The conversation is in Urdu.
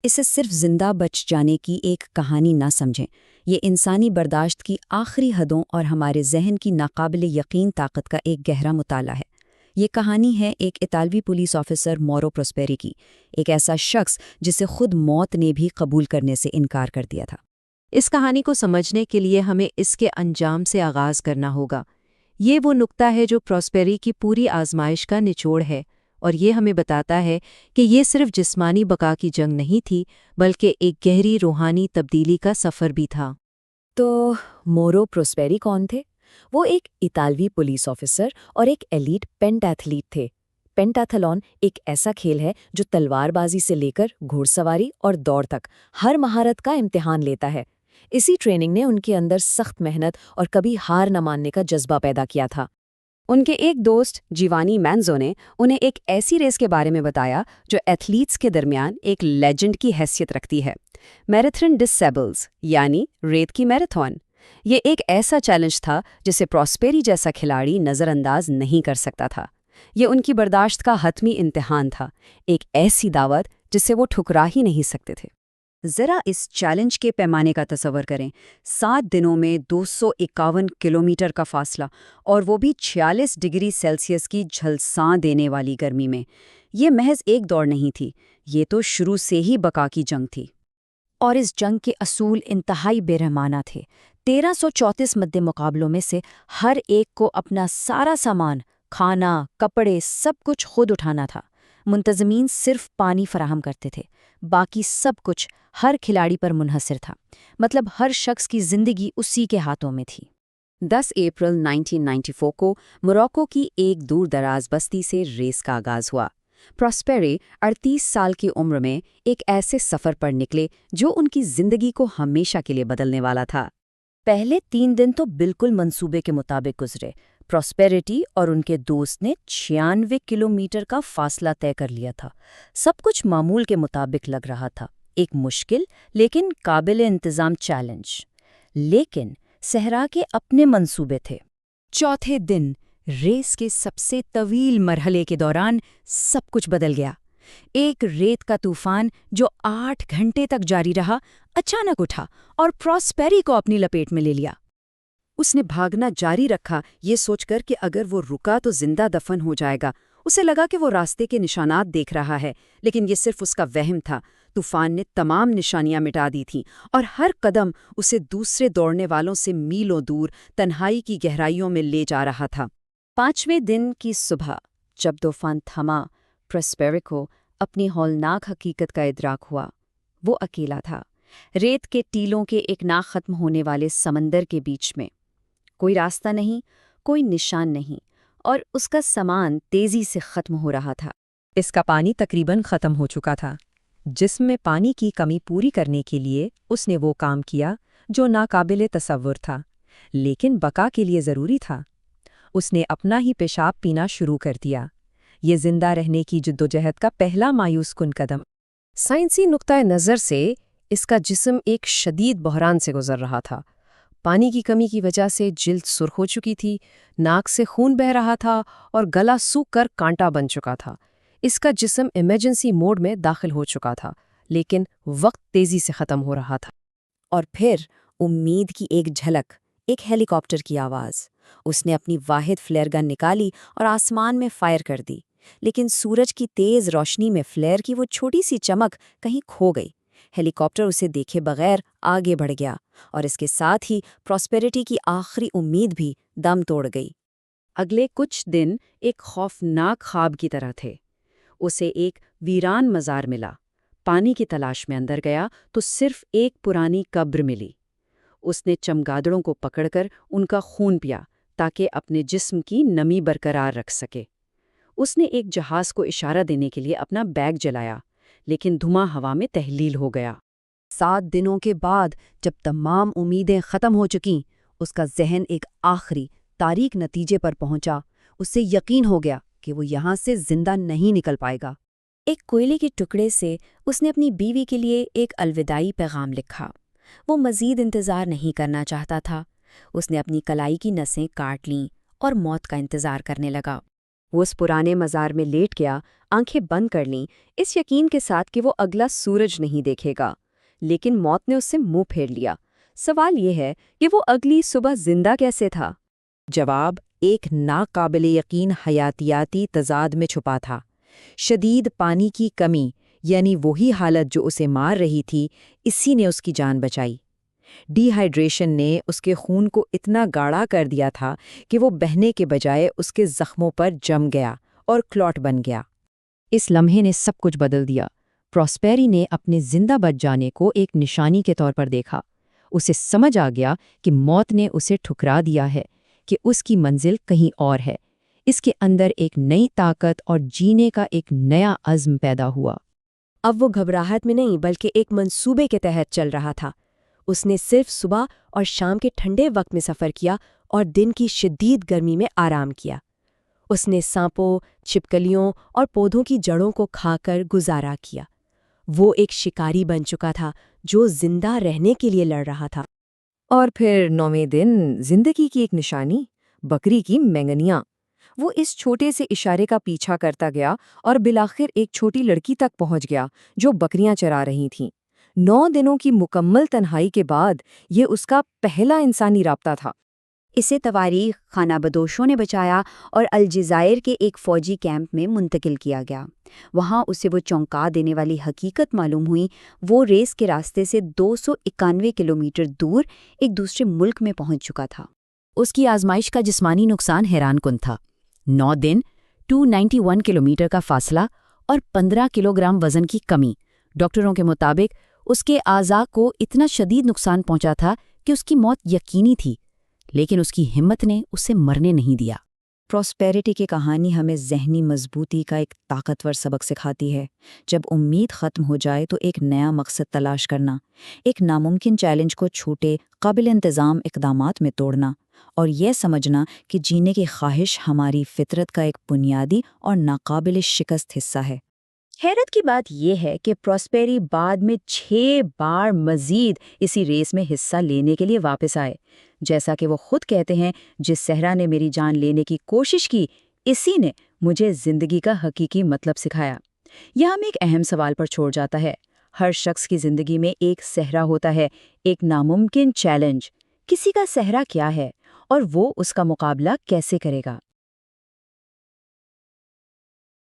اسے صرف زندہ بچ جانے کی ایک کہانی نہ سمجھیں، یہ انسانی برداشت کی آخری حدوں اور ہمارے ذہن کی ناقابل یقین طاقت کا ایک گہرا مطالعہ ہے۔ یہ کہانی ہے ایک اطالوی پولیس آفیسر مورو پروسپیری کی، ایک ایسا شخص جسے خود موت نے بھی قبول کرنے سے انکار کر دیا تھا۔ اس کہانی کو سمجھنے کے لیے ہمیں اس کے انجام سے آغاز کرنا ہوگا۔ یہ وہ نقطہ ہے جو پروسپیری کی پوری آزمائش کا نچوڑ ہے، اور یہ ہمیں بتاتا ہے کہ یہ صرف جسمانی بقا کی جنگ نہیں تھی، بلکہ ایک گہری روحانی تبدیلی کا سفر بھی تھا۔ تو مورو پروسپیری کون تھے؟ وہ ایک اطالوی پولیس آفیسر اور ایک ایلیٹ پینٹیتھلیٹ تھے۔ پینٹیتھلون ایک ایسا کھیل ہے جو تلوار بازی سے لے کر گھوڑ سواری اور دوڑ تک ہر مہارت کا امتحان لیتا ہے۔ اسی ٹریننگ نے ان کے اندر سخت محنت اور کبھی ہار نہ ماننے کا جذبہ پیدا کیا تھا۔ ان کے ایک دوست جیوانی مینزو نے انہیں ایک ایسی ریس کے بارے میں بتایا جو ایتھلیٹس کے درمیان ایک لیجنڈ کی حیثیت رکھتی ہے، میراتھن ڈس سیبلز، یعنی ریت کی میراتھن۔ یہ ایک ایسا چیلنج تھا جسے پروسپیری جیسا کھلاڑی نظر انداز نہیں کر سکتا تھا۔ یہ ان کی برداشت کا حتمی امتحان تھا، ایک ایسی دعوت جسے وہ ٹھکرا ہی نہیں سکتے تھے۔ ذرا اس چیلنج کے پیمانے کا تصور کریں، 7 دنوں میں 251 کلومیٹر کا فاصلہ، اور وہ بھی 46 ڈگری سیلسیس کی جھلساں دینے والی گرمی میں۔ یہ محض ایک دوڑ نہیں تھی، یہ تو شروع سے ہی بقا کی جنگ تھی۔ اور اس جنگ کے اصول انتہائی بے رحمانہ تھے۔ 1334 مدِ مقابلوں میں سے ہر ایک کو اپنا سارا سامان، کھانا، کپڑے، سب کچھ خود اٹھانا تھا۔ منتظمین صرف پانی فراہم کرتے تھے، باقی سب کچھ ہر کھلاڑی پر منحصر تھا، مطلب ہر شخص کی زندگی اسی کے ہاتھوں میں تھی۔ 10 اپریل 1994 کو موراکو کی ایک دور دراز بستی سے ریس کا آغاز ہوا۔ پروسپیری 38 سال کی عمر میں ایک ایسے سفر پر نکلے جو ان کی زندگی کو ہمیشہ کے لیے بدلنے والا تھا۔ پہلے 3 دن تو بالکل منصوبے کے مطابق گزرے۔ پروسپیریٹی اور ان کے دوست نے 96 کلومیٹر کا فاصلہ طے کر لیا تھا۔ سب کچھ معمول کے مطابق لگ رہا تھا، ایک مشکل لیکن قابل انتظام چیلنج۔ لیکن صحرا کے اپنے منصوبے تھے۔ چوتھے دن ریس کے سب سے طویل مرحلے کے دوران سب کچھ بدل گیا۔ ایک ریت کا طوفان جو 8 گھنٹے تک جاری رہا، اچانک اٹھا اور پروسپیری کو اپنی لپیٹ میں لے لیا۔ اس نے بھاگنا جاری رکھا، یہ سوچ کر کہ اگر وہ رکا تو زندہ دفن ہو جائے گا۔ اسے لگا کہ وہ راستے کے نشانات دیکھ رہا ہے، لیکن یہ صرف اس کا وہم تھا۔ طوفان نے تمام نشانیاں مٹا دی تھیں، اور ہر قدم اسے دوسرے دوڑنے والوں سے میلوں دور تنہائی کی گہرائیوں میں لے جا رہا تھا۔ 5ویں دن کی صبح جب طوفان تھما، پروسپیری کو اپنی ہولناک حقیقت کا ادراک ہوا۔ وہ اکیلا تھا، ریت کے ٹیلوں کے ایک نہ ختم ہونے والے سمندر کے بیچ میں۔ کوئی راستہ نہیں، کوئی نشان نہیں، اور اس کا سامان تیزی سے ختم ہو رہا تھا۔ اس کا پانی تقریباً ختم ہو چکا تھا۔ جسم میں پانی کی کمی پوری کرنے کے لیے اس نے وہ کام کیا جو ناقابل تصور تھا، لیکن بقا کے لیے ضروری تھا۔ اس نے اپنا ہی پیشاب پینا شروع کر دیا۔ یہ زندہ رہنے کی جدوجہد کا پہلا مایوس کن قدم۔ سائنسی نقطۂ نظر سے اس کا جسم ایک شدید بحران سے گزر رہا تھا۔ پانی کی کمی کی وجہ سے جلد سرخ ہو چکی تھی، ناک سے خون بہہ رہا تھا اور گلا سوکھ کر کانٹا بن چکا تھا۔ اس کا جسم ایمرجنسی موڈ میں داخل ہو چکا تھا، لیکن وقت تیزی سے ختم ہو رہا تھا۔ اور پھر امید کی ایک جھلک، ایک ہیلی کاپٹر کی آواز۔ اس نے اپنی واحد فلیئر گن نکالی اور آسمان میں فائر کر دی، لیکن سورج کی تیز روشنی میں فلیئر کی وہ چھوٹی سی چمک کہیں کھو گئی۔ ہیلی کاپٹر اسے دیکھے بغیر آگے بڑھ گیا، اور اس کے ساتھ ہی پروسپیریٹی کی آخری امید بھی دم توڑ گئی۔ اگلے کچھ دن ایک خوفناک خواب کی طرح تھے۔ اسے ایک ویران مزار ملا۔ پانی کی تلاش میں اندر گیا تو صرف ایک پرانی قبر ملی۔ اس نے چمگادڑوں کو پکڑ کر ان کا خون پیا تاکہ اپنے جسم کی نمی برقرار رکھ سکے۔ اس نے ایک جہاز کو اشارہ دینے کے لیے اپنا بیگ جلایا، لیکن دھواں ہوا میں تحلیل ہو گیا۔ 7 دنوں کے بعد جب تمام امیدیں ختم ہو چکیں، اس کا ذہن ایک آخری تاریک نتیجے پر پہنچا۔ اسے یقین ہو گیا کہ وہ یہاں سے زندہ نہیں نکل پائے گا۔ ایک کوئلے کے ٹکڑے سے اس نے اپنی بیوی کے لیے ایک الوداعی پیغام لکھا۔ وہ مزید انتظار نہیں کرنا چاہتا تھا۔ اس نے اپنی کلائی کی نسیں کاٹ لیں اور موت کا انتظار کرنے لگا۔ وہ اس پرانے مزار میں لیٹ گیا، آنکھیں بند کر لیں، اس یقین کے ساتھ کہ وہ اگلا سورج نہیں دیکھے گا۔ لیکن موت نے اس سے منہ پھیر لیا۔ سوال یہ ہے کہ وہ اگلی صبح زندہ کیسے تھا؟ جواب ایک ناقابل یقین حیاتیاتی تضاد میں چھپا تھا۔ شدید پانی کی کمی، یعنی وہی حالت جو اسے مار رہی تھی، اسی نے اس کی جان بچائی۔ ڈی ہائیڈریشن نے اس کے خون کو اتنا گاڑھا کر دیا تھا کہ وہ بہنے کے بجائے اس کے زخموں پر جم گیا اور کلوٹ بن گیا۔ اس لمحے نے سب کچھ بدل دیا۔ پراسپیری نے اپنے زندہ بچ جانے کو ایک نشانی کے طور پر دیکھا۔ اسے سمجھ آ گیا کہ موت نے اسے ٹھکرا دیا ہے، کہ اس کی منزل کہیں اور ہے۔ اس کے اندر ایک نئی طاقت اور جینے کا ایک نیا عزم پیدا ہوا۔ اب وہ گھبراہٹ میں نہیں بلکہ ایک منصوبے کے تحت چل رہا تھا۔ اس نے صرف صبح اور شام کے ٹھنڈے وقت میں سفر کیا اور دن کی شدید گرمی میں آرام کیا۔ اس نے سانپوں، چھپکلیوں اور پودوں کی جڑوں کو کھا کر گزارا کیا۔ وہ ایک شکاری بن چکا تھا جو زندہ رہنے کے لیے لڑ رہا تھا۔ اور پھر 9ویں دن زندگی کی ایک نشانی، بکری کی مینگنیاں۔ وہ اس چھوٹے سے اشارے کا پیچھا کرتا گیا اور بالآخر ایک چھوٹی لڑکی تک پہنچ گیا جو بکریاں چرا رہی تھیں۔ 9 دنوں کی مکمل تنہائی کے بعد یہ اس کا پہلا انسانی رابطہ تھا۔ اسے تواریخ خانہ بدوشوں نے بچایا اور الجزائر کے ایک فوجی کیمپ میں منتقل کیا گیا۔ وہاں اسے وہ چونکا دینے والی حقیقت معلوم ہوئی، وہ ریس کے راستے سے 291 کلومیٹر دور ایک دوسرے ملک میں پہنچ چکا تھا۔ اس کی آزمائش کا جسمانی نقصان حیران کن تھا۔ 9 دن، 291 کلومیٹر کا فاصلہ اور 15 کلوگرام وزن کی کمی۔ ڈاکٹروں کے مطابق اس کے اعضاء کو اتنا شدید نقصان پہنچا تھا کہ اس کی موت یقینی تھی، لیکن اس کی ہمت نے اسے مرنے نہیں دیا۔ پراسپیرٹی کی کہانی ہمیں ذہنی مضبوطی کا ایک طاقتور سبق سکھاتی ہے۔ جب امید ختم ہو جائے تو ایک نیا مقصد تلاش کرنا، ایک ناممکن چیلنج کو چھوٹے قابل انتظام اقدامات میں توڑنا، اور یہ سمجھنا کہ جینے کی خواہش ہماری فطرت کا ایک بنیادی اور ناقابل شکست حصہ ہے۔ حیرت کی بات یہ ہے کہ پراسپیری بعد میں 6 بار مزید اسی ریس میں حصہ لینے کے لیے واپس آئے۔ جیسا کہ وہ خود کہتے ہیں، جس صحرا نے میری جان لینے کی کوشش کی، اسی نے مجھے زندگی کا حقیقی مطلب سکھایا۔ یہ ہمیں ایک اہم سوال پر چھوڑ جاتا ہے۔ ہر شخص کی زندگی میں ایک صحرا ہوتا ہے، ایک ناممکن چیلنج۔ کسی کا صحرا کیا ہے اور وہ اس کا مقابلہ کیسے کرے گا؟